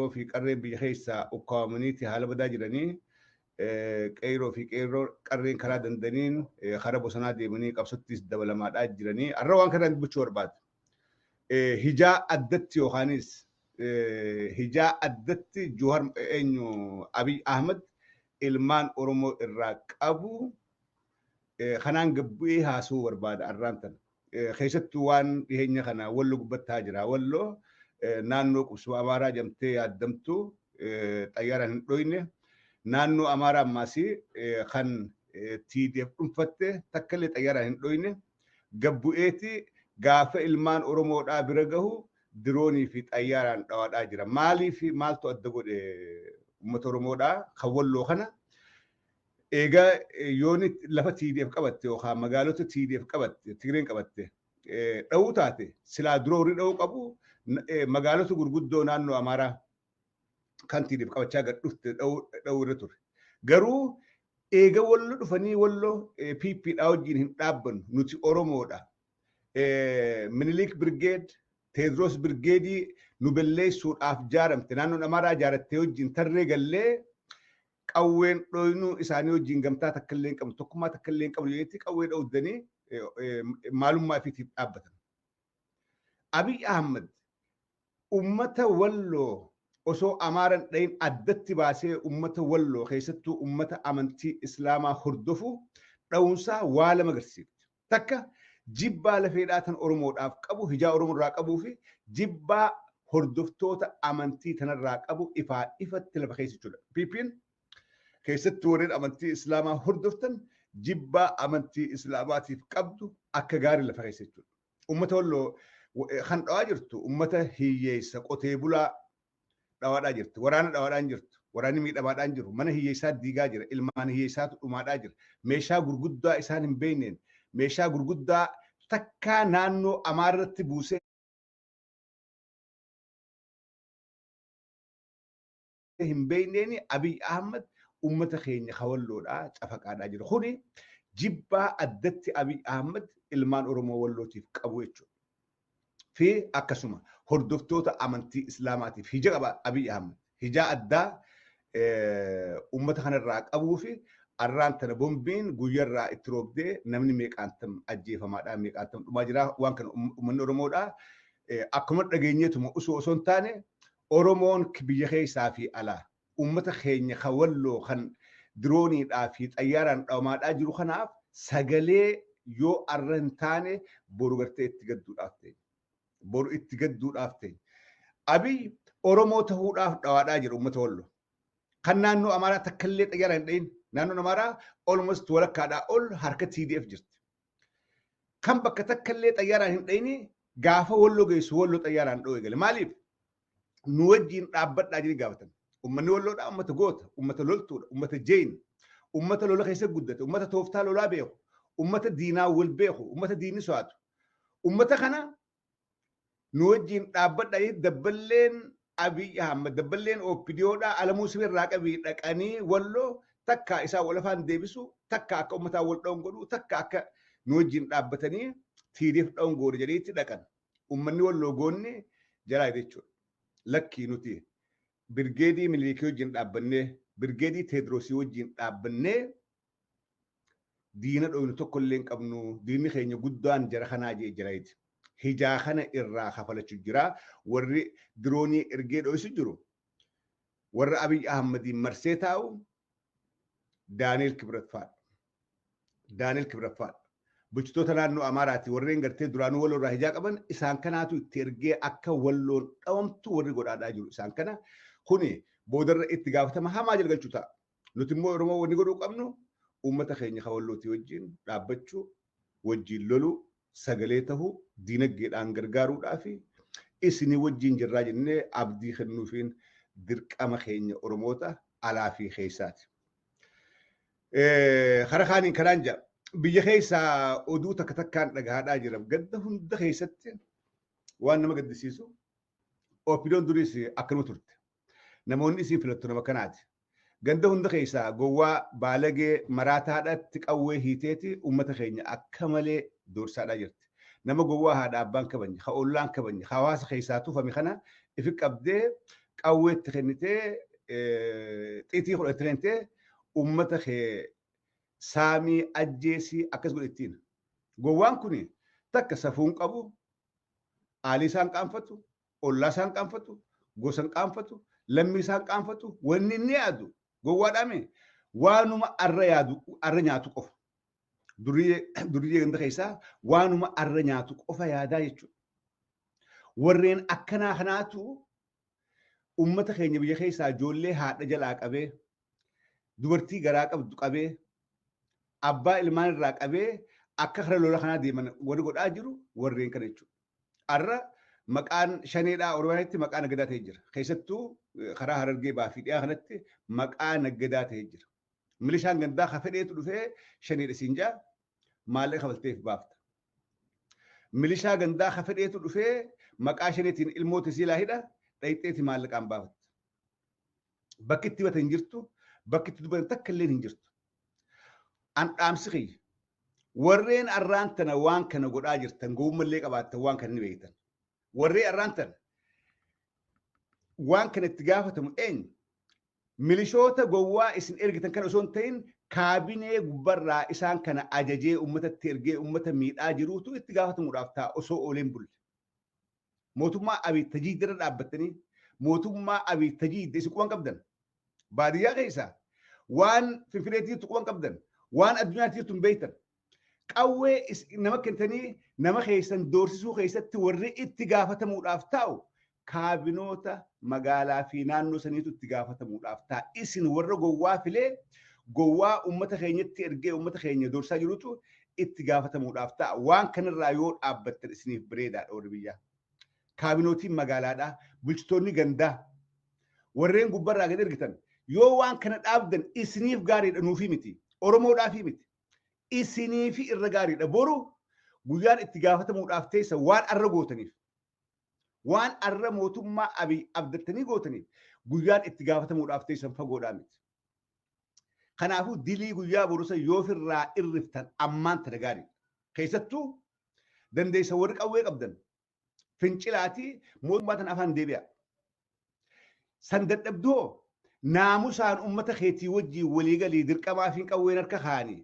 Oromoo fi qarreen biyya keessaa ukkaamaniiti haala badaa jiranii qeeroo fi qeerroo qarreen karaa dandaniin karaa bosonaa deemanii qabsottis dabalamaadhaa jiranii har'a waan kanaan dubbachuu barbaadu. Hijaa addatti yookaanis hijaa addatti Johaar Abiy Ahmed ilmaan Oromoo irraa qabu kanaan gabbu'ee haasuu barbaada har'aan tana. Keessattuu waan dhiyeenya kana wallo gubbattaa jira. Walloo naannoo qubsuma Amaaraa jamtee yaaddamtu xayyaaraan hin dhoyne naannoo Amaaraa ammaasii kan TDF dhuunfatte takka illee xayyaaraan hin dhoyne gabbu'eeti gaafa ilmaan Oromoodhaa bira gahu diroonii fi xayyaaraan dhawaadhaa jira. Maalii fi maaltu adda godhe uummata Oromoodhaa kan walloo kana egaa yooni lafa TDF qabatte yookaan magaalota TDF qabatte Tigreen qabatte dha'uu taate silaa duroo horii dha'uu qabu magaalota gurguddoo naannoo Amaaraa kan TDF qabachaa gad dhufte dha'uu irra ture. Garuu eega wallo dhufanii wallo PPdhaa wajjin hin dhaabbannu nuti Oromoodha. Minilik Brigade, Teedros Brigeedii nu balleessuudhaaf jaaramte naannoon Amaaraa jaarattee wajjin tarree gallee qawween dhoyinuu isaanii wajjin gamtaa takka illee hin qabnu tokkummaa takka illee hin qabnu jeetti qawwee dha'uddanii maalummaa ofiitiif dhaabbatan. Abiy Ahmed ummata walloo osoo Amaaran dhayin addatti baasee ummata walloo keessattuu ummata amantii Islaamaa hordofu dha'uunsaa waa lama agarsiifti. Takka jibbaa lafeedhaa tan Oromoodhaaf qabu hijaa Oromoorraa qabuu fi jibbaa hordoftoota amantii tanarraa qabu ifaa ifatti lafa keessa jechuudha. PP'n keessattuu warreen amantii Islaamaa hordoftan jibbaa amantii Islaamaatiif qabdu akka gaarii lafa keessa jechuudha. Ummata walloo kan dhawaa jirtu ummata hiyyeessa qotee bulaa dhawaadhaa jirtu. Waraana dhawaadhaan jirtu. Waraanni miidhamaadhaan jiru. Mana hiyyeessaa diigaa jira. Ilmaan hiyyeessaatu dhumaadhaa jira. Meeshaa gurguddaa isaan hin beekneen meeshaa gurguddaa takkaa naannoo Amaarratti buusee hin beekneen Abiy Ahmed ummata keenya hawalloodhaa cafaqaadhaa jira. Kuni jibbaa addatti Abiy Ahmed ilmaan Oromoo wallootiif qabu jechuudha. Fi akkasuma hordoftoota amantii Islaamaatiif hija qaba Abiy Ahmed. Hijaa addaa ummata kanarraa qabuu fi arraan tana bombiin guyyarraa itti roobdee namni meeqaantam ajjeefamaadhaa meeqaantam dhumaa jira. Waan kana uummanni Oromoodhaa akkuma dhageenyeetuma osoo hin taane Oromoon biyya keessaa fi alaa ummata keenya kan walloo kan dirooniidhaa fi xayyaaraan dhawamaadhaa jiru kanaaf sagalee yoo arra hin taane boru gartee itti gadduudhaaf ta'e. Boru itti gadduudhaaf ta'e. Abiy Oromoo ta'uudhaaf dhawaadhaa jira ummata walloo. Kan naannoo Amaaraa takka illee xayyaaraan hin dhayin. Naannoon Amaaraa almost walakkaadhaa ol harka TDF jirti. Kan bakka takka illee xayyaaraan hin dhayini gaafa walloo geessu walloo xayyaaraan dhoo'e gale. Maaliif? Nu wajjin dhaabbadhaa jedhanii gaafatan. Uummanni walloodhaa uummata goota, uummata loltuudha, uummata jeen, uummata lola keessa guddate, uummata tooftaa lolaa beeku, uummata diinaa wal beeku, uummata diinni so'atu. Uummata kana nu wajjin dhaabbadhaa jedhanii dabballeen Abiy Ahmed dabballeen OPDOdhaa alamuu sibirraa qabii dhaqanii walloo takka isaa wal afaan deebisu, takka akka uummataa wal dha'uun godhu, takka akka nu wajjin dhaabbatanii TDF dha'uun godhu jedheetti dhaqan. Uummanni walloo goonni jalaa jechuudha. Lakkii nuti Birgeedii Minilikii wajjin dhaabbannee, Birgeedii Teedrosii wajjin dhaabbannee diina dhoyinu tokko illee hin qabnu, diinni keenya guddaan jara kanaa jee jiraati. Hijaa kana irraa kafalachuu jira. Warri diroonii ergee dho'isu jiru. Warra Abiy Ahmediin marsee taa'u Daani'el Kibret faadha. Daani'el Kibret faadha. Bulchitoota naannoo Amaaraati warreen gartee duraanuu walloo irraa hijaa qaban isaan kanaatu itti ergee akka walloon dhawamtu warri godhaadhaa jiru. Isaan kana kuni boodarra itti gaafatama hamaa jalgalchuu ta'a. Nuti immoo Oromoo wanni godhuu qabnu uummata keenya kan wallootii wajjin dhaabbachuu, wajjin loluu, sagalee tahuu, diinagdeedhaan gargaaruudhaa fi isinii wajjin jirraa jennee abdii kennuufiin dirqama keenya Oromoota alaa fi keessaati. Hara kaaniin kanaan jira. Biyya keessaa oduu takka takkaan dhagahaadhaa jira. Gadda hunda keessatti waan nama gaddisiisu. OPDOn duriis akkanuma turte. Namoonni isii filattu nama kanaati. Ganda hunda keessaa gowwaa baalagee maraataadhaatti qawwee hiiteeti uummata keenya akka malee doorsaadhaa jirti. Nama gowwaa haadha abbaan kabanye, haa ollaan kabanye, hawaasa keessaa tuufame kana ifi qabdee qawweetti kennitee xiitii godhatte kennitee uummata kee saamii ajjeesii akkas godhettiin. Gowwaan kun takka safuun qabu, aalii isaan qaanfatu, ollaa isaan qaanfatu, gosa hin qaanfatu, lammii isaan qaanfatu, wanni inni yaadu gowwaadhaame waanuma arra yaadu arra nyaatu qofa. Duriyyee ganda keessaa waanuma arra nyaatu qofa yaadaa jechuudha. Warreen akkanaa kanaatu uummata keenya biyya keessaa ijoollee haadha jalaa qabee, dubartii garaa qabdu qabee, abbaa ilmaan irraa qabee akka kara lola kanaa deeman warri godhaa jiru warreen kana jechuudha. Arra maqaan shaneedhaa Oromiyaatti maqaa naggadaa ta'ee jira. Keessattuu karaa Harargee baafii dhiyaa kanatti maqaa naggadaa ta'ee jira. Milishaan gandaa ka fedheetu dhufee shaneedha siin jaa maallaqa kafalteef baafta. Milishaa gandaa ka fedheetu dhufee maqaa shaneetiin ilmoota siilaa hidha dhayixeeti maallaqaan baafata. Bakki itti batan hin jirtu, bakki itti dubbatan takka illee hin jirtu. An dhaamsi kiyya. Warreen arraan tana waan kana godhaa jirtan gowwummallee qabaattan waan kana ni beektan. Warreen arraan tana waan kana itti gaafatamu eenyu? Milishoota gowwaa isin ergitan kana osoo hin ta'in kaabinee gubbarraa isaan kana ajajee uummatatti ergee uummata miidhaa jiruutu itti gaafatamuudhaaf ta'a osoo ooleen bulle. Mootummaa Abiy tajiidira dhaabbattanii mootummaa Abiy tajiidde isin quban qabdan. Baadiyyaa keessaa waan Finfinneetti quban qabdan. Waan addunyaatti jirtu hin beektan. Qawwee nama kennitanii nama keessan doorsisuu keessatti warri itti gaafatamuudhaaf ta'u kaabinoota magaalaa fi naannoo saniitu itti gaafatamuudhaaf ta'a. Isin warra gowwaa filee gowwaa uummata keenyatti ergee uummata keenya doorsaa jirutu itti gaafatamuudhaaf ta'a. Waan kanarraa yoo dhaabbattan isiniif bareedaadha warri biyyaa. Kaabinootiin magaalaadhaa, bulchitoonni gandaa, warreen gubbarraa gad ergitan yoo waan kana dhaabdan isiniif gaariidha nuufii miti. Oromoodhaafii miti. Isiniifi irra gaariidha. Boru guyyaan itti gaafatamuudhaaf teessa waan arra gootaniif. Waan arra mootummaa Abiy abdattanii gootaniif guyyaan itti gaafatamuudhaaf teessan fagoodhaa miti. Kanaafuu dilii guyyaa borusa yoo firraa irriftan ammaan tana gaariidha. Keessattuu dandeessa warri qawwee qabdan fincilaatii mootummaa tana afaan deebi'a. San dadhabdoo naamusaan uummata keetii wajjin waliigalii dirqamaa fi qawween harka kaanii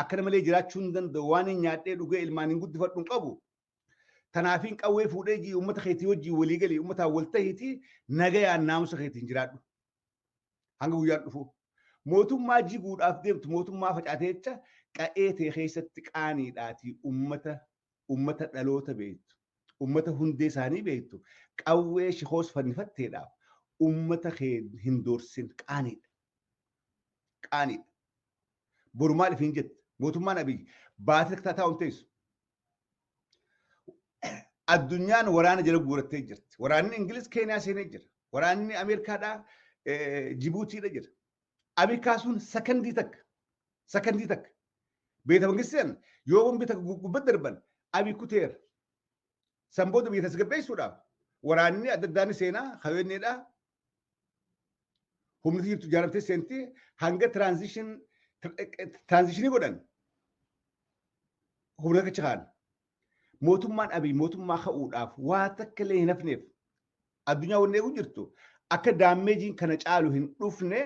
akkana malee jiraachuu hin danda'u waan hin nyaadhee dhugee ilmaan hin guddifadhu hin qabu. Tanaafiin qawwee fuudhee jii uummata keetii wajjin waliigalii uummataan wal tahiitii nagayaan naamusa keetiin jiraadhu. Hanga guyyaan dhufu. Mootummaa jiguudhaaf deemtu mootummaa facaatee jecha qa'ee ta'e keessatti qaaniidhaatii uummata dhaloota beektu. Uummata hundee isaanii beektu. Qawwee shikoos fannifatteedhaaf. Uummata kee hin doorsin qaaniidha. Qaaniidha. Borumaa dhifiin jette mootummaan Abiy baatee taa'aa hin teessu. Addunyaan waraana jala guurattee jirti. Waraanni Ingiliz Keeniyaa seenee jira. Waraanni Ameerikaadhaa Jibuutiidha jira. Abiy kaasuun sakandii takka. Beeta mangisteen yoo bombi takka gubbatti darban Abiy kuteera. Sanbooda biyya tasgabbeessuudhaaf waraanni adda addaan seenaa haweenneedhaa. Humni jirtu jaaramtee seentii hanga tiraanzishinii godhan humna kacha kaan. Mootummaan Abiy mootummaa ka'uudhaaf waa takka illee hin hafneef addunyaa wanni eegu jirtu akka daammeejiin kana caalu hin dhufne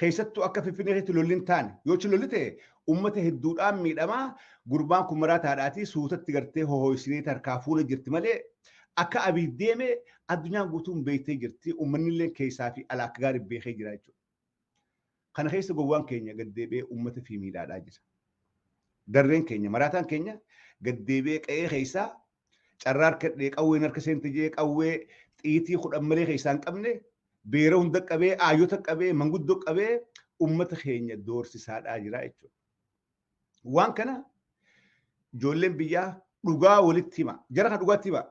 keessattuu akka Finfinneetti lolli hin taane yoo lolli ta'e uummata hedduudhaan miidhamaa gurbaan kun maraa taadhaatii suutatti gartee hohoisinee harkaa fuula jirti malee akka Abiy deeme addunyaan guutuun beektee jirti uummanni illee keessaa fi alaa akka gaarii beekee jira jechuudha. Kana keessa gowwaan keenya gaddeebee uummata fi miidhaadhaa jira. Darreen keenya maraataan keenya gaddeebee qe'ee keessaa carraa harkadhee qawween harka seente jee qawwee xiitii 10 malee keessaa hin qabne beera hunda qabee aayota qabee manguddoo qabee uummata keenya doorsisaadhaa jira jechuudha. Waan kana ijoolleen biyyaa dhugaa walitti hima. Jara kan dhugaatti hima.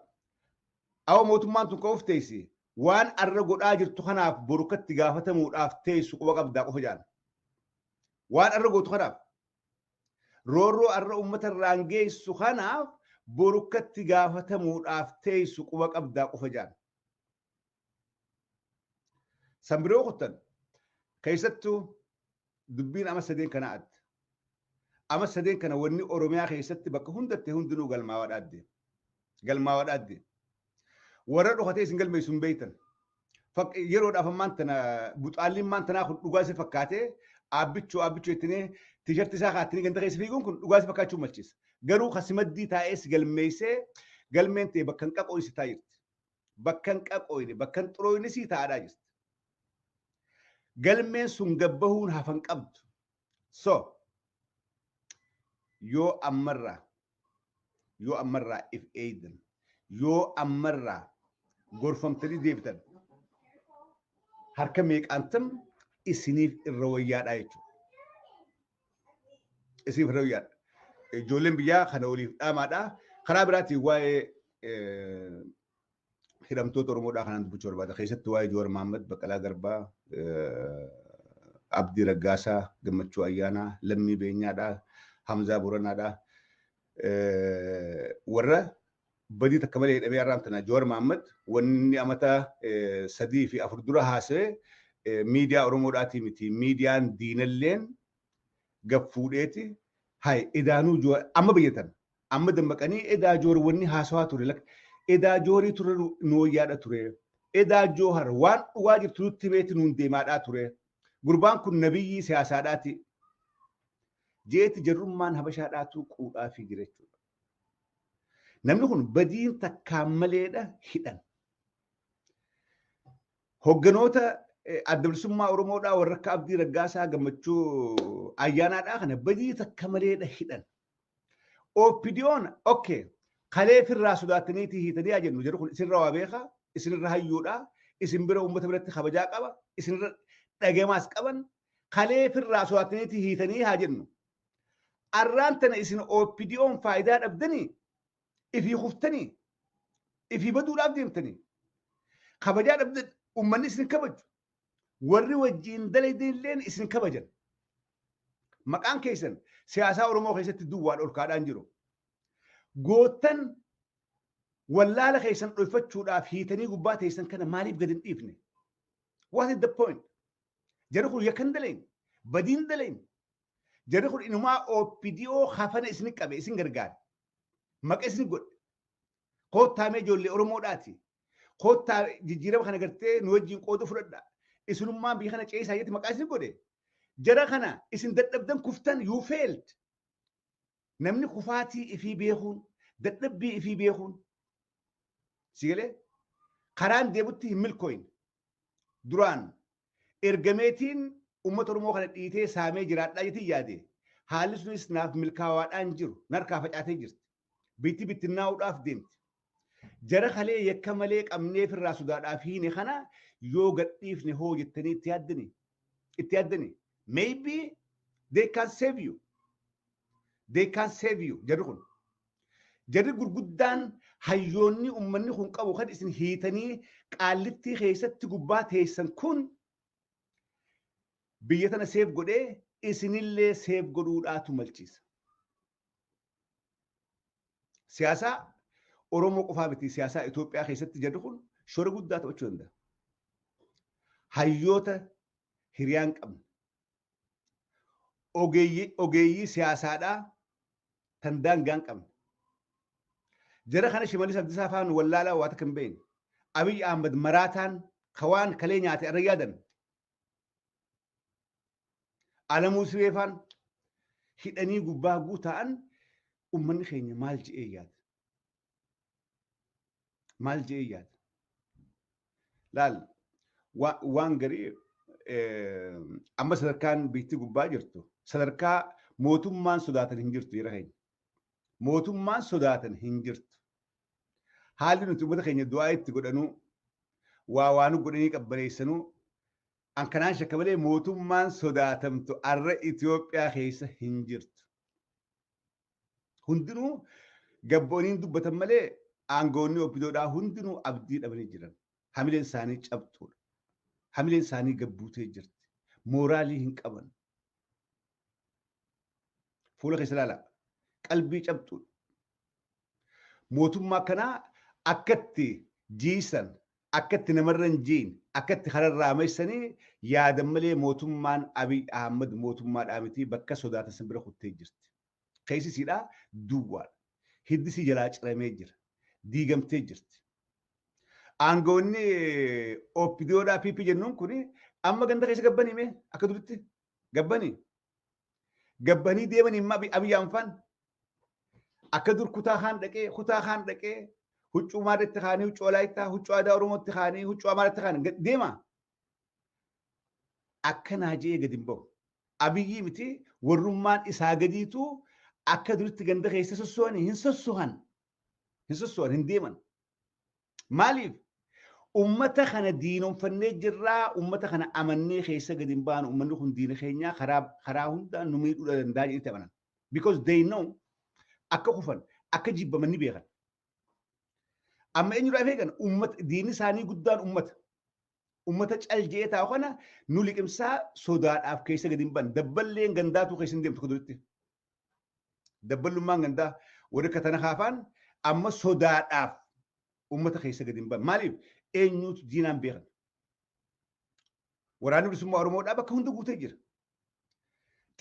Awa mootummaan tun ka'uuf teessi waan arra godhaa jirtu kanaaf borukatti gaafatamuudhaaf teessu quba qabdaa qofa jaan. Waan arra gootu kanaaf roorroo arra uummata irraan geessu kanaaf borukatti gaafatamuudhaaf teessu quba qabdaa qofa jaan. Sanbiroo kuttan keessattuu dubbiin ama sadeen kana adda. Ama sadeen kana wanni Oromiyaa keessatti bakka hundatti hundinuu galmaawaa dhaadde. Warra dhokatee isin galmeessu hin beektan. yeroo dhaaf ammaan tana buxaalliin maan tanaa kun dhugaa isa fakkaate aabbichoo ittine tiishartii isaa kaatanii ganda keessa fiiguun kun dhugaa isa fakkaachuu malchiisa. Garuu kasimaddii taa'ee si galmeessee galmeen ta'e bakka hin qaqooyne si taa'aa jirti. Bakka hin qaqooyne bakka hin xurooyne si taa'aa jirti. Galmeen sun gabbahuun hafan qabdu. So yoo ammarraa if eeydan yoo ammarraa gorfamtanii deebitan harka meeqaantam isiniif irra wayyaadhaa jechuudha. Isiniif irra wayyaadha. Ijoolleen biyyaa kana waliif dhaamaadhaa. Karaa biraatiin waa'ee hidhamtoota Oromoodhaa kanaan dubbachuu barbaada. Keessatti waa'ee Jowaar Mohaammed, Baqqalaa Garbaa, Abdii Raggaasaa, Gammachuu Ayyaanaa, Lammii Beenyaadhaa, Hamzaa Boranaadhaa. Warra badii takka malee hidhamee arraamtana Jowaar Mohaammed wanni amata 3 fi 4 dura haasa'e miidiyaa Oromoodhaatii miti. Miidiyaan diinalleen gaffuudheeti. Hai idaanuu Jowaar amma biyyatan amma dammaqanii edaa Jowaar wanni haasawaa ture. Edaa Joorii ture nu wayyaadha ture. Edaa Joohar waan dhugaa jirtu nutti beeti nuun deemaadhaa ture. Gurbaan kun nabiyyii siyaasaadhaati. Jeeti jarrummaan habashaadhaatu quudhaa fi jira jechuudha. Namni kun badiin takkaan maleedha hidhan. Hogganoota adda bilisummaa Oromoodhaa warra akka Abdii Raggaasaa Gammachuu Ayyaanaadhaa kana badii takka maleedha hidhan. Oppidiyoon okay kalee firraa sodaataniitii hiitanii haa jennu jedhu kun isinirra waa beekaa, isinirra hayyuudhaa, isin bira uummata biratti kabajaa qaba, isinirra dhagamaas qaban, kalee firraa sodaataniitii hiitanii haa jennu. Arraan tana isin oppidiyoon faayidaa dhabdanii, ifii kuftanii, ifii baduudhaaf deemtanii, kabajaa dhabdan uummanni isin kabaju, warri wajjiin dalaydinilleen isin kabajan. Maqaan keessan siyaasaa Oromoo keessatti duwwaa dhorkaadhaan jiru. Gootan wallaala keessan dholfachuudhaaf hiitanii gubbaa teessan kana maaliif gad hin dhiifne? What is the point? Jarri kun yakkan dalayn, badiin dalayn. Jarri kun inumaa oppidiyoo hafana isin qabe isin gargaara. Maqa isin godhe. Koottaamee ijoollee Oromoodhaati. Koottaa jijjiirama kana gartee nu wajjin qooda fudhadha. Isinummaan biyya kana ceesaa jetti maqaa isin godhe. Jara kana isin dadhabdan kuftan you failed. Namni kufaatii ifii beekuun, dadhabbii ifii beekuun. Sigalee karaan deebutti hin milkooyin. Duraan ergameetiin uummata Oromoo kana dhiitee saamee jiraadhaa jetii yaade. Haalli sunis naaf milkaawaadhaan jiru. Narkaa facaatee jirti. Bitti bittinnaa'uudhaaf deemti. Jara kalee yakka malee qabneef irraa sodaadhaaf hiine kana yoo gadhiifne hoo jettanii itti yaaddani. Maybe they can save you. They can save you. Jarri kun. Jarri gurguddaan hayyoonni uummanni kun qabu kan isin hiitanii qaallittii keessatti gubbaa teessan kun biyya tana seef godhee isinillee seef godhuudhaatu malchiisa. Siyaasaa Oromoo qofaa miti siyaasaa Itoophiyaa keessatti jarri kun shoora guddaa taphachuu danda'a. Hayyoota hiriyaan qabna. Ogeeyyii siyaasaadhaa tan daangaan qabna. Jara kana Shimallis Abdiisaa faan wallaalaa waa takka hin beekne. Abiy Ahmad maraataan kawaan kalee nyaate irra yaadan. Alamuu Sireefaan hidhanii gubbaa guutaan uummanni keenya maal je'ee yaada? Maal je'ee yaada? Laal waan garii amma sadarkaan biitti gubbaa jirtu sadarkaa mootummaan sodaatan hin jirtu jira keenya. Mootummaan sodaatan hin jirtu. Haalli nuti uummata keenya du'aa itti godhanuu waan godhanii qabbaneessanuu an kanaan shakka malee mootummaan sodaatamtu arra Itoophiyaa keessa hin jirtu. Hundinuu gabbooniin dubbatan malee aangoonni oppidoodhaa hundinuu abdii dhabanii jiran. Hamileen isaanii cabxuudha. Hamileen isaanii gabbuutee jirti. Mooraalii hin qaban. Fuula keessa ilaala. Qalbii cabxuudha. Mootummaa kanaa akkatti jiisan, akkatti namarra hin jiin, akkatti kararraa meessanii yaadan malee mootummaan Abiy Ahmad mootummaadhaa miti bakka sodaatan san bira kuttee jirti. Keessisiidhaa duwwaadha. Hiddisii jalaa ciramee jira. Diigamtee jirti. aangoonni oppidiyoodhaa piipi jennuun kuni amma ganda keessa gabbanii mee akka duritti gabbanii deemanii imma abiyyaan faan akka dur kutaa kaan dhaqee huccuu maadatti kaanii huccuu walaayittaa huccuu aadaa oromootti kaanii huccuu amaaraatti kaanii deema akkanaa jee gadi hin bahu abiyyi miti warrummaan isaa gadiitu akka duritti ganda keessa sosso'an hin sosso'an hin deeman maaliif ummata kana diinonfannee jirraa ummata kana amannee keessa gadi hin baanu ummanni kun diina keenyaa karaa hundaan nu miidhuu danda'a jedhanii amanan because they know akka kufan akka jibbaman ni beekan amma eenyudha beekan ummata diinni isaanii guddaan ummata calje'ee taa'u kana nu liqimsaa sodaadhaaf keessa gadi hin baanu dabballeen gandaatu keessa hin deemtu kuduutti dabballummaan gandaa warri katana kaafaan amma sodaadhaaf ummata keessa gadi hin baanu maaliif eenyutu diinaan beekan waraanni bilisummaa oromoodhaa bakka hunda guutee jira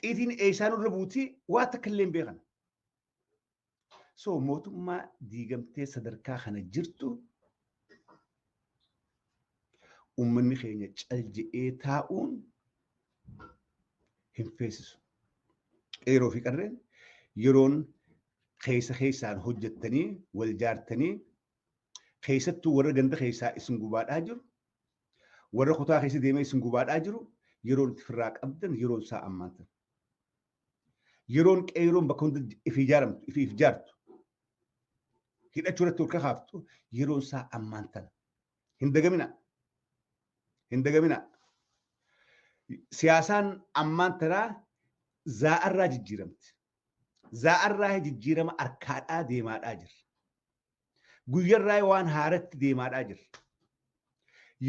xiitiin eeshaan irra buutii waa takka illee hin beekan so mootummaa diigamtee sadarkaa kana jirtu ummanni keenya calje'ee taa'uun hin feesisu qeeroo fi qarreen yeroon keessaan hojjettanii wal jaartanii keessattuu warra ganda keessaa isin gubaadhaa jiru warra kutaa keessa deemee isin gubaadhaa jiru yeroon itti firraa qabdan yeroon isaa ammaantan yeroon qeeroon bakka hunda ifi ijaartu hidhachuu irratti olka kaaftu yeroon isaa ammaantan hin dagamina siyaasaan ammaan tanaa zaa'arraa jijjiiramti zaa'arraa jijjiirama arkaadhaa deemaadhaa jira guyyarraa waan haaratti deemaadhaa jira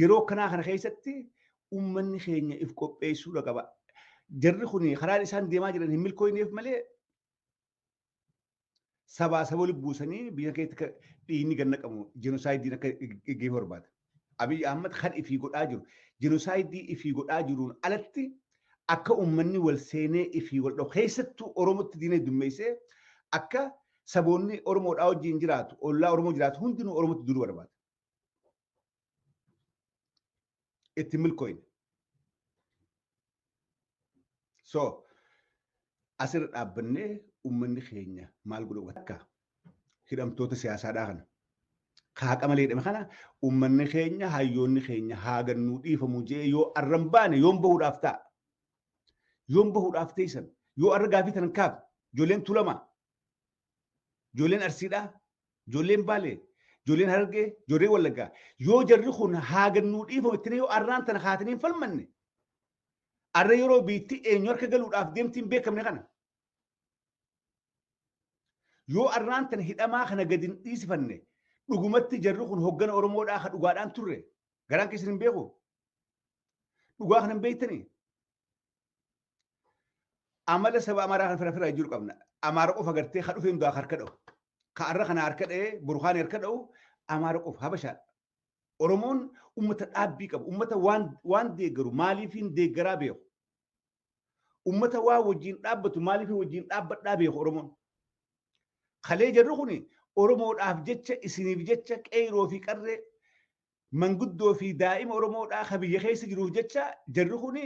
yeroo kanaa kana keessatti ummanni keenya if qopheessuu qaba jarri kun karaan isaan deemaa jiran hin milkooyneef malee sabaa saba buusanii biyya keessatti dhiinni ganna qabu jenoosaayidii akka geeffa barbaada Abiy Ahmed kan ifii godhaa jiru jenoosaayidii ifii godhaa jiruun alatti akka ummanni wal seenee ifii wal dhawu keessattuu Oromootti diinee dummeessee akka saboonni Oromoodhaa wajjin jiraatu ollaa Oromoo jiraatu hundinuu Oromootti duruu barbaada. Itti milkooyne. So asirra dhaabbannee ummanni keenya maal godhu akka hidhamtoota siyaasaadhaa kana. Kaaqa malee hidhame kana ummanni keenya hayyoonni keenya haa gannuu dhiifamuu jee yoo arran baane yoon bahuudhaaf ta'a. Yoon bahuudhaaf teessan yoo arra gaafii tanan kaaf ijoolleen Tulamaa ijoolleen Arsiidhaa ijoolleen Baalee ijoolleen Harargee ijoolleen Wallaggaa yoo jarri kun haa gannuu dhiifamu itti yoo arraan tana kaatanii falmanne arra yeroo biitti eenyu harka galuudhaaf deemtiin beekamne kana yoo arraan tana hidhamaa kana gadi hin dhiisifanne dhugumatti jarri kun hoggana Oromoodhaa ka dhugaadhaan turre garaan keessan hin beeku dhugaa kana hin beektanii amala saba Amaaraa kan fira jiru qabna Amaara qofa gartee ka dhufeen du'aa harka dha'u ka arra kana harka dha'ee burhaan harka dha'u Amaara qofa Habashaadha Oromoon ummata dhaabbii qabu ummata waan deeggaru maaliifiin deeggaraa beeku ummata waa wajjin dhaabbatu maaliifiin wajjin dhaabbadhaa beeku Oromoon kalee jarri kuni Oromoodhaaf jecha isiniif jecha qeeroo fi qarree manguddoo fi daa'ima Oromoodhaa ka biyya keessa jiruuf jecha jarri kuni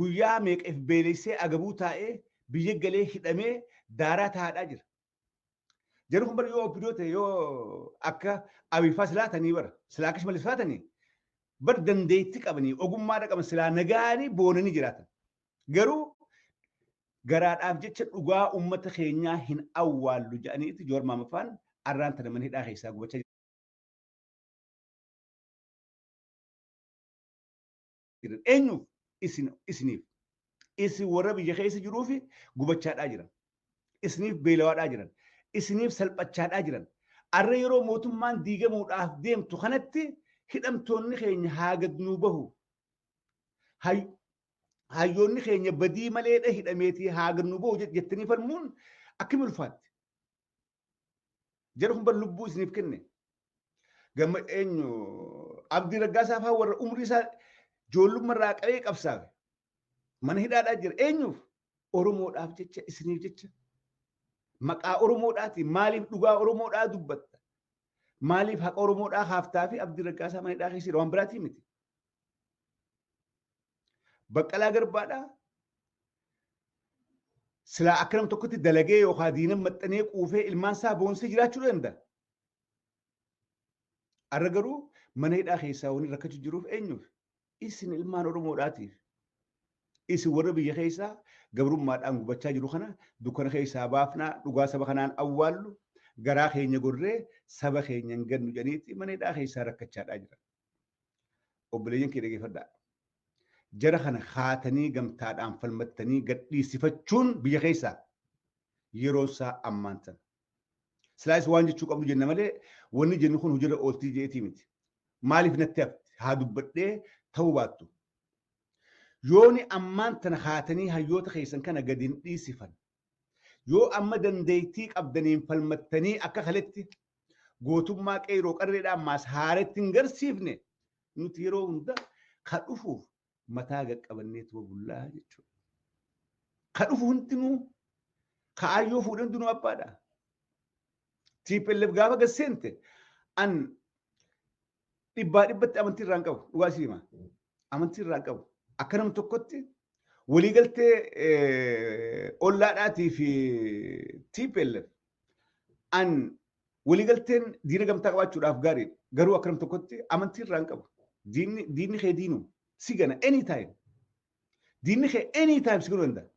guyyaa meeqeef beelessee agabuu taa'ee biyya galee hidhamee daaraa taa'adhaa jira. Jarri kun bara yoo obbidoo ta'e yoo akka Abiifaa silaatanii bara silaa akkasuma malee silaatanii bara dandeetti qabanii ogummaa qaban silaa nagaanii boonanii jiraatan. Garuu garaadhaaf jecha dhugaa ummata keenyaa hin awwaallu jedhaniiti joor maamafaan arraan tana mana hidhaa keessaa gubachaa jiran. Eenyuuf isiniif isin warra biyya keessa jiruufi gubachaadhaa jiran. Isiniif beelawaadhaa jiran. Isiniif salphachaadhaa jiran. Arra yeroo mootummaan diigamuudhaaf deemtu kanatti hidhamtoonni keenya haa gadnuu bahu. Hayyoonni keenya badii maleedha hidhameetii haa gadnuu bahu jettanii falmuun akkam ulfaatti. Jarri kun bar lubbuu isiniif kenne. Gama eenyu Abdii Raggaasaa fa'aa warra umrii isaa ijoollummaarraa qabee qabsaa'e. Mana hidhaadhaa jira. Eenyuuf? Oromoodhaaf jecha isiniif jecha. Maqaa Oromoodhaati maaliif dhugaa Oromoodhaa dubbatta? maaliif haqa Oromoodhaa haaftaa fi Abdii Raggaasaa manidhaa keessi waan biraatii miti. Baqqalaa Garbaadhaa silaa akka nam tokkotti dalagee yookaan diinan maxxanee quufee ilmaan isaa boonsee jiraachuu danda'a. Har'a garuu mana hidhaa keessaa wanni rakkachuu jiruuf eenyuuf? Isin ilmaan Oromoodhaatiif. Isin warra biyya keessaa gabrummaadhaan gubachaa jiru kana dukkana keessaa baafnaa dhugaa saba kanaan awwaallu garaa keenya gorree saba keenya hin gannu jedhaniitti mana hidhaa keessaa rakkachaadhaa jira. Obboleeyyan kee dhageeffadhaa. Jara kana haatanii gamtaadhaan falmattanii gadhiisifachuun biyya keessaa yeroo isaa ammaan sana. Silaayis waan jechuu qabdu jenna malee wanni jennu kun hojii irra ooltii jeetii miti. Maaliif natti hafti? Haa dubbadhee ta'uu baattu. Yooni ammaan tana haatanii hayyoota keessan kana gadi hin dhiisifan. Yoo amma dandeettii qabdaniin falmattanii akka kaletti gootummaa qeeroo qarreedhaan maas haaretti hin garsiifne nuti yeroo hunda ka dhufuuf mataa qaqqabanneetu bullaa jechuudha. Ka dhufu hundinuu kaayyoo fuudhan hundinuu abbaadha. TPLF gaafa gasseente an dhibbatti amantii irraan qabu dhugaa siima. Amantii irraan qabu. Akka nam tokkotti waliigaltee ollaadhaatii fi TPLF an waliigalteen diina gamtaa qabaachuudhaaf gaariidha. Garuu akka nam tokkotti amantii irraan qabu. Diinni kee diinu si gana anytime. Diinni kee anytime si ganuu danda'a.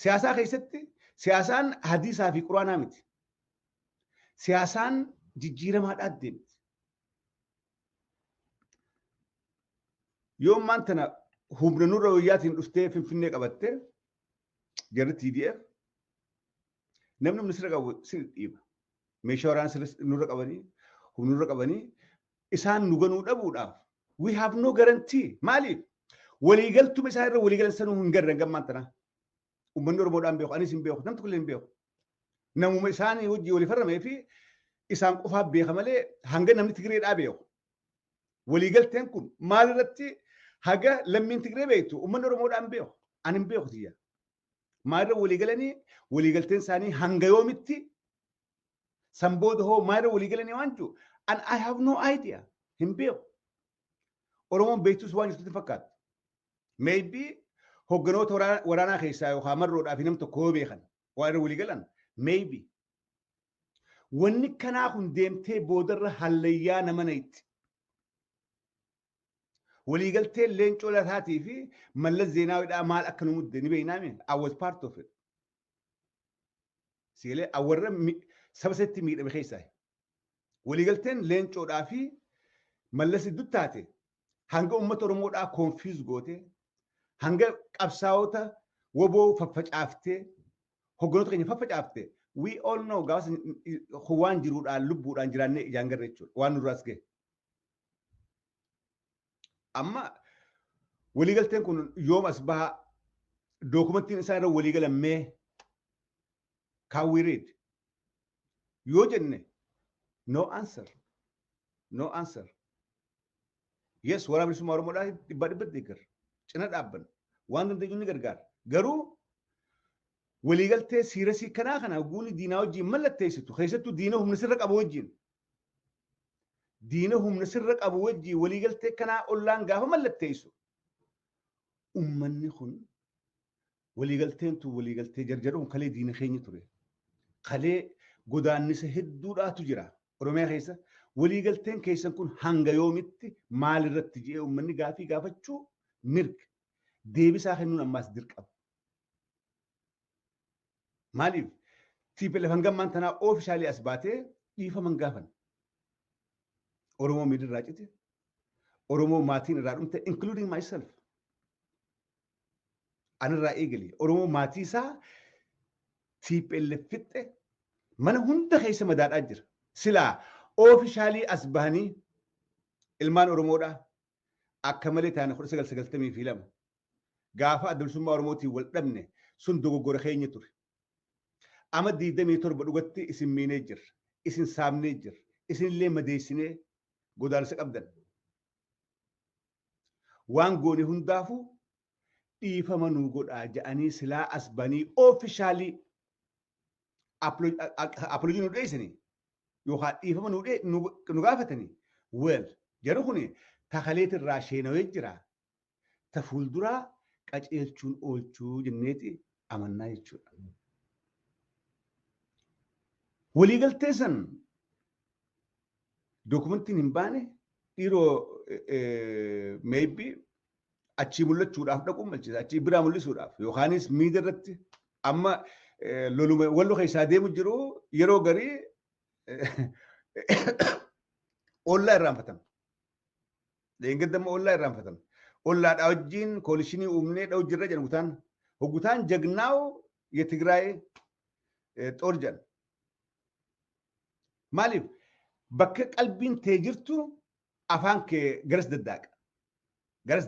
Siyaasaa keessatti siyaasaan hadiisaa fi quraanaa miti. Siyaasaan jijjiiramaadhaa deemti. Yoo ammaan tana humna nurra wayyaatiin dhuftee Finfinnee qabattee jarri TDF namni humna sirra qabu sirri dhiiba. Meeshaa waraanaa nurra qabanii humna nurra qabanii isaan nu ganuu dhabuudhaaf we have no guarantee. Maaliif? Waliigaltuma isaa irra waliigalan sanuu hin garran gammaan tana. Uummanni Oromoodhaan beeku anis hin beeku namni tokko illee hin beeku. Namuma isaanii hojii walii farramee fi isaan qofaaf beeka malee hanga namni Tigreedhaa beeku. Waliigalteen kun maalirratti haga lammiin Tigree beektu uummanni Oromoodhaan beeku. Ani hin beeku tiyya. Maalirra waliigalanii waliigalteen isaanii hanga yoomitti sanbooda hoo maalirra waliigalanii waan jiru and I have no idea. Hin beeku. Oromoon beektus waan jirtutti fakkaata. Maybe hogganoota waraanaa keessaa yookaan marroodhaa fi nam tokko beekan waan irra waliigalan maybe. Wanni kanaa kun deemtee boodarra hallayyaa nama nayitti. Waliigaltee Leencoo Lataatii fi Mallas Zeenaawiidhaa maal akka nu mudde ni beeknaami. I was part of it. Siilee awwarra saba setti miidhame keessaa. Waliigalteen Leencoodhaa fi Mallas iddoo taate hanga uummata Oromoodhaa confuse goote hanga qabsaa'ota woboo faffacaaftee hogganoota keenya faffacaaftee we all know gaas waan jiruudhaan lubbuudhaan jiraannee ijaan garra jechuudha waan nurraas gahe. Amma waliigalteen kun yoom as baha dookumentiin isaa irra waliigalamee can we read? Yoo jenne no answer. No answer. Yes, waraabni bilisummaa Oromoodhaa dhibbaa deeggar. Cina dhaabban. Waan dandeenyu ni gargaara. Garuu waliigaltee siirasii kanaa kana guuni diinaa wajjin mallatteessitu. Keessattuu diina humna sirra qabu wajjin. Diina humna sirra qabu wajjin waliigaltee kanaa ollaan gaafa mallatteessu. Uummanni kun waliigalteen tu waliigaltee jarjaruun kalee diina keenya ture. Kalee godaannisa hedduudhaatu jira. Oromiyaa keessa waliigalteen keessan kun hanga yoomitti maalirratti jedhee uummanni gaafii gaafachuu mirga. Deebisaa kennuun ammaas dirqama. Maaliif? TPLF hangammaan tanaa oofishaalii as baatee dhiifaman gaafan. Oromoo miidhaa irraa cite. Oromoo maatiin irraa dhumte including myself. Anirraa eegalee Oromoo maatii isaa TPLF fixxe mana hunda keessa madaadhaa jira. Silaa oofishaalii as bahanii ilmaan Oromoodhaa akka malee taane 1992 gaafa adda bilisummaa Oromootiin wal dhabne sun dogoggora keenya ture. Ama 27 dhugatti isin miinee jirra. Isin saamnee jirra. Isin illee madeessinee godaansa qabdan. Waan goone hundaafuu dhiifama nuu godhaa jedhanii silaa as bahanii oofishaalii apolojii nu dhiyeessanii yookaan dhiifama nu gaafatanii weel jedhu kuni takaleet irraa sheenawee jira ta fuulduraa qaceelchuun oolchuu jenneeti amannaa jechuudha. Waliigaltee san dookumentiin hin baane dhiiroo maybe achii mul'achuudhaaf dhaquun malchiisa achii biraa mul'isuudhaaf yookaanis miidiyaa irratti amma wallo keessaa deemu jiru yeroo garii ollaa irraanfatama. Leengaddamma ollaa irraanfatama. Ollaadhaa wajjin koolishinii uumnee dha'u jirra jedhan hoggutaan jagnaaw የትግራይ ጦር ጀን maaliif bakka qalbiin tee jirtu afaan kee garas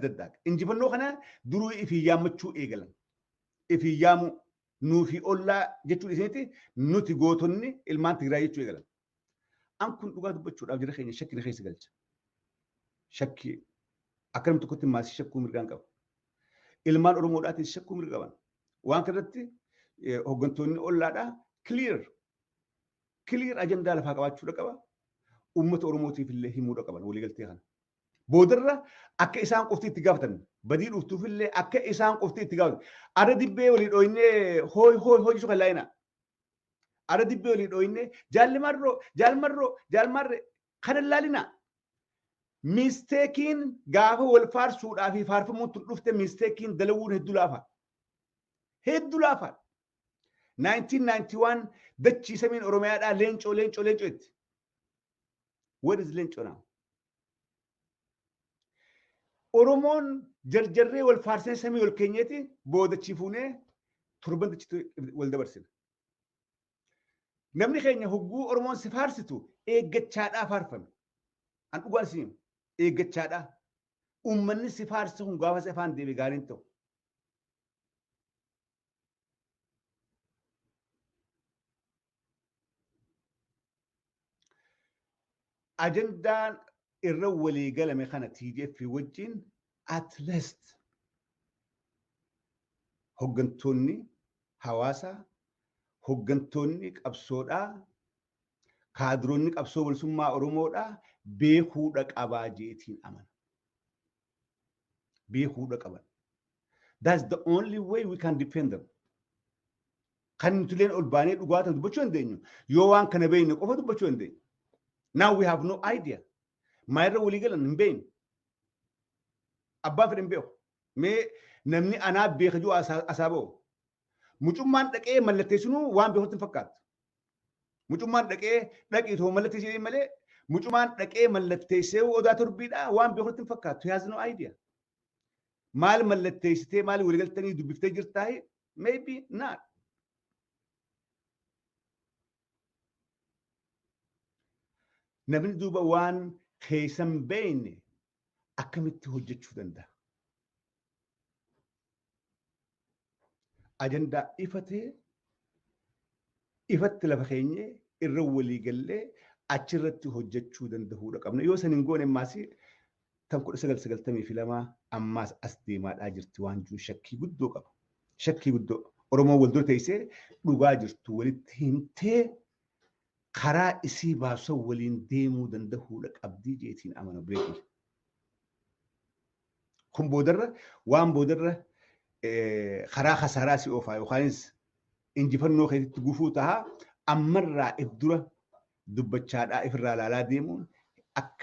daddaaqa injifannoo kana duruu ifii yaammachuu eegalan ifii yaamu nuufi ollaa jechuu isinitti nuti gootonni ilmaan Tigraay jechuu eegalan an kun dhugaa dubbachuudhaaf jira keenya shakki keessa galcha shakki akkanum tokkotti maasii shakkuu mirgaan qaba ilmaan Oromoodhaatis shakkuu mirga qaban waan kanatti hoggantoonni ollaadhaa clear ajandaa lafaa qabaachuu qaba ummata Oromootiif illee himuu qaban waliigaltee kana boodarra akka isaan qofti itti gaafatan badii dhuftuuf illee akka isaan qofti itti gaafatan ada dibbee walii dhooyinee hooy jechuun kan laayina ada dibbee walii dhooyinee jaalmarroo kana laalina misteekiin gaafa wal faarsuudhaa fi faarfamuun tun dhufte misteekiin dalawuun hedduu laafa 1991 dachii samiin Oromiyaadhaa leencoo itti. What is leencoo now? Oromoon jarjarree wal faarsee samii wal keenyeeti boodachii fuunee torban dachiitu wal dabarsina. Namni keenya hogguu Oromoon si faarsitu eeggachaadhaa faarfame. An dhugaan siin eeggachaadhaa. Uummanni si faarsisu kun gaafa si afaan deebi gaariin ta'u. Ajandaan irra walii galame kana TDF wajjin at least hoggantoonni hawaasaa, hoggantoonni qabsoodhaa, kaadiroonni qabsoo bilisummaa Oromoodhaa beekuudha qabaa jeetiin amana. Beekuudha qaban. That's the only way we can defend them. Kan nuti leen ol baanee dhugaatan dubbachuu dandeenyu yoo waan kana beekne qofa dubbachuu dandeenyu. Now we have no idea. Maayirra walii galan hin beekne. Abbaan fedhe hin beeku. Mee namni anaa beeka jiru asaa ba'u. Mucummaan dhaqee mallatteessinuu waan beekutti hin fakkaatu. Mucummaan dhaqee dhaqiitoo mallatteessee malee mucummaan dhaqee mallatteessee odaa torbiidhaa waan beekutti hin fakkaatu. He has no idea. Maal mallatteessitee maal walii galtanii dubbiftee jirtaa maybe not. Namni duuba waan keessan beekne akkamitti hojjechuu danda'a? Ajandaa ifatti lafa keenyee irra walii gallee achirratti hojjechuu danda'uudha qabna. Yoo san hin goone ammaas tan 1992 ammaas as deemaadhaa jirti waan jiru shakkii guddoo qaba. Shakkii guddoo Oromoo wal dura teessee dhugaa jirtu walitti himtee karaa isii baasuu waliin deemuu danda'uudha qabdii jeetiin amana beekni. Kun waan boodarra karaa khasaaraa si oofaa yookaanis injifannoo keessatti gufuu tahaa ammarraa if dura dubbachaadhaa ifirraa laalaa deemuun akka